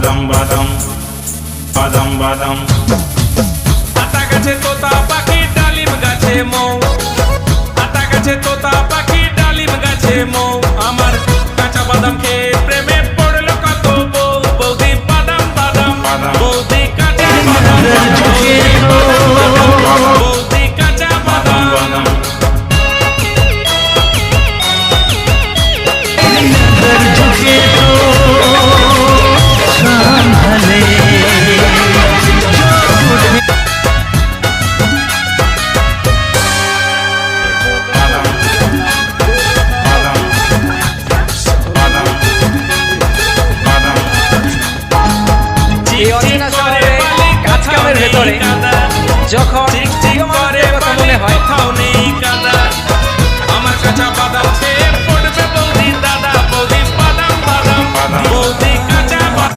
বাদাম বাদাম বাদাম বাদাম। আতা গাছে তোতা পাখি ডালিম গাছে মৌ, আতা গাছে তোতা পাখি ডালিম গাছে মৌ। আমার কাঁচা বাদাম খেয়ে প্রেমে পড়লো কত বউ। বৌদি বাদাম বাদাম বৌদি কাঁচা বাদাম, বৌদি কাঁচা বাদাম বাদাম। এই অচেনা শহরে কাজ কামের ভেতরে যখন